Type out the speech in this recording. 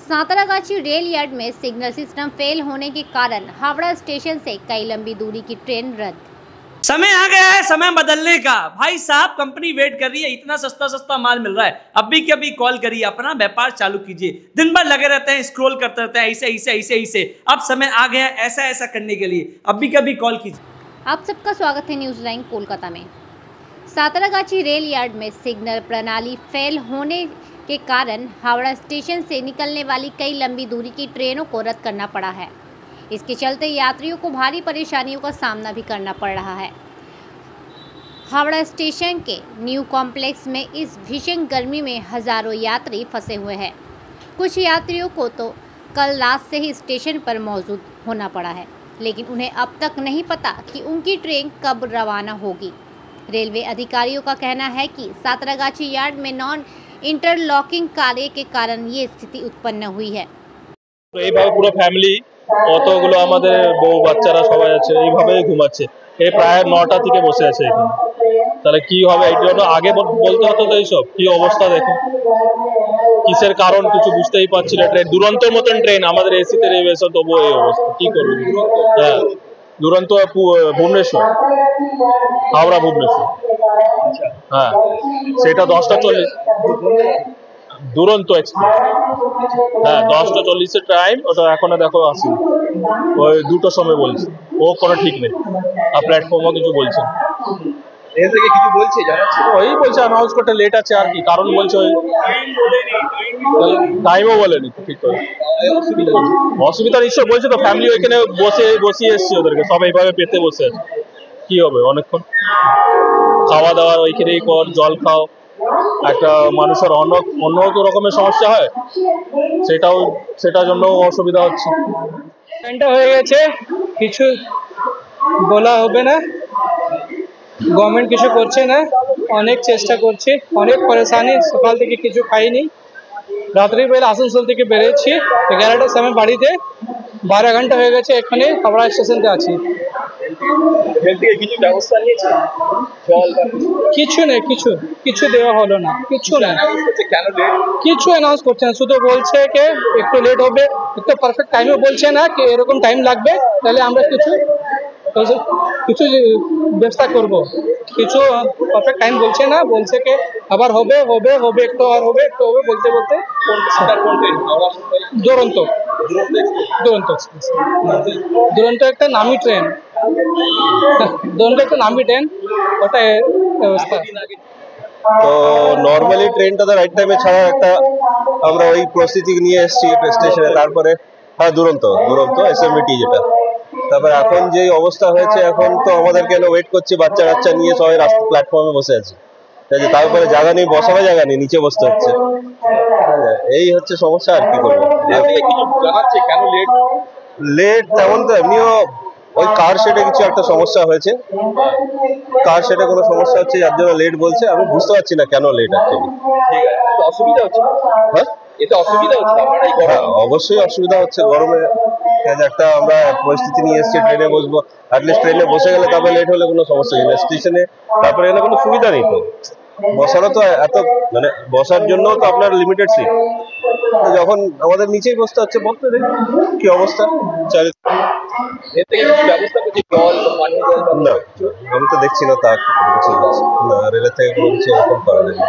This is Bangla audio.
सांतरागाछी रेल यार्ड में सिग्नल सिस्टम फेल होने के कारण हावड़ा स्टेशन से कई लंबी दूरी की ट्रेन रद्द। समय आ गया है समय बदलने का। भाई साहब, कंपनी वेट कर रही है, इतना सस्ता सस्ता माल मिल रहा है, अभी के अभी कॉल करिए, अपना व्यापार चालू कीजिए। दिन भर लगे रहते हैं, स्क्रॉल करते रहते हैं, ऐसे ऐसे ऐसे ऐसे। अब समय आ गया है ऐसा ऐसा करने के लिए, अभी के अभी कॉल कीजिए। आप सबका स्वागत है न्यूज़ लाइन कोलकाता में। सांतरागाछी रेल यार्ड में सिग्नल प्रणाली फेल होने के कारण हावड़ा स्टेशन से निकलने वाली कई लंबी दूरी की ट्रेनों को रद्द करना पड़ा है। इसके चलते यात्रियों को भारी परेशानियों का सामना भी करना पड़ रहा है। हावड़ा स्टेशन के न्यू कॉम्प्लेक्स में इस भीषण गर्मी में हजारों यात्री फंसे हुए हैं। कुछ यात्रियों को तो कल रात से ही स्टेशन पर मौजूद होना पड़ा है, लेकिन उन्हें अब तक नहीं पता कि उनकी ट्रेन कब रवाना होगी। रेलवे अधिकारियों का कहना है कि सांतरागाछी यार्ड में नॉन इंटरलॉकिंग कार्य के कारण ये स्थिति उत्पन्न हुई है। এইভাবে পুরো ফ্যামিলি অতগুলো আমাদের বউ বাচ্চারা সবাই আছে, এইভাবেই ঘুমাচ্ছে। এই প্রায় 9টা থেকে বসে আছে এখানে। তাহলে কি হবে, এই জন্য আগে বলতে হতো তো। এইসব কি অবস্থা দেখো, কিসের কারণ কিছু বুঝতেই পারছি না। ট্রেন দুরন্তর মতন ট্রেন, আমাদের এসিতে নেমেছে, তবুও এই অবস্থা, কি করবো। হ্যাঁ, দুরন্ত ভুবনেশ্বর, হাওড়া ভুবনেশ্বর। হ্যাঁ, সেটা 10টা 40 দুরন্ত এক্সপ্রেস। হ্যাঁ, 10টা 40-এর টাইম, ওটা এখনো দেখো আসেনি। ওই 2টোর সময় বলছে, ও কোনো ঠিক নেই। আর প্ল্যাটফর্মও কিছু বলছে, এর থেকে কিছু বলছে, জানাচ্ছে ওই বলছে অ্যানাউন্স করতে লেট আছে, আর কি কারণ বলছে। ওই টাইমও বলেনি ঠিক করে। অসুবিধা নিশ্চয় বলছে তো, ফ্যামিলি ওইখানে বসিয়ে এসছে, ওদেরকে সব এইভাবে পেতে বসে আছে। কি হবে, অনেকক্ষণ খাওয়া দাওয়ার ওইখানেই কর, জল খাও। একটা মানুষের অন্য তো রকমের সমস্যা হয়, সেটার জন্য অসুবিধা হচ্ছে। ট্রেনটা হয়ে গেছে, কিছু বলা হবে না, গভর্নমেন্ট কিছু করছে না। অনেক চেষ্টা করছে, অনেক পরেশানি, সকাল থেকে কিছু খাইনি। রাত্রিবেলা আসানসোল থেকে বেরিয়েছি 11টার সময়, বাড়িতে 12 ঘন্টা হয়ে গেছে, এখানে হাওড়া স্টেশনতে আছি। কিছু ব্যবস্থা নিয়েছে, জল কিছু নেই, কিছু দেওয়া হলো না, কিছু না। কেন লেট? কিছু অ্যানাউন্স করছে না, শুধু বলছে কি একটু লেট হবে, একটু পারফেক্ট টাইমে বলছে না কি এরকম টাইম লাগবে, তাহলে আমরা কিছু ব্যবস্থা করব। কিছু পারফেক্ট টাইম বলছে না, বলছে কি আবার হবে হবে হবে, একটু আর হবে, একটু হবে, বলতে বলতে দুরন্ত একটা নামি ট্রেন, ওটা ব্যবস্থা। তো নর্মালি ট্রেনটা রাইট টাইমে ছাড়া একটা আমরা ওই পরিস্থিতি নিয়ে এসেছি স্টেশনে। তারপরে হ্যাঁ, দুরন্ত এসএমটি যেটা। তারপর এখন যে অবস্থা হয়েছে, এখন তো আমাদের কেন ওয়েট করছি, বাচ্চা কাচ্চা নিয়ে সবাই রাস্তা প্ল্যাটফর্মে বসে আছে। তারপরে জায়গা নেই, বসাবে জায়গা নেই, নিচে বসতে হচ্ছে। এই হচ্ছে সমস্যা, আর কি করবো। জানাচ্ছে কেন লেট তেমন তো এমনিও ওই কার শেডে কিছু একটা সমস্যা হয়েছে, কার শেডে কোনো সমস্যা হচ্ছে, যার জন্য লেট বলছে। আমি বুঝতে পারছি না কেন লেট অ্যাকচুয়ালি। ঠিক আছে, অসুবিধা হচ্ছে। হ্যাঁ, এতে অসুবিধা হচ্ছে, অবশ্যই অসুবিধা হচ্ছে। গরমে একটা আমরা পরিস্থিতি নিয়ে এসেছি, ট্রেনে বসবো, অ্যাটলিস্ট ট্রেনে বসে গেলে তারপরে লেট হলে কোনো সমস্যা নেই। স্টেশনে তারপরে এখানে কোনো সুবিধা নেই তো, বসারও তো এত মানে বসার জন্য তো আপনার লিমিটেড সিট। যখন আমাদের নিচেই বসতে হচ্ছে, বলতে দেখি কি অবস্থা। এর থেকে কিছু ব্যবস্থা করছে, জল পানীয় জল? না, আমি তো দেখছি না তা কিছু না, রেলের থেকে কোনো কিছু এরকম করা যায় না।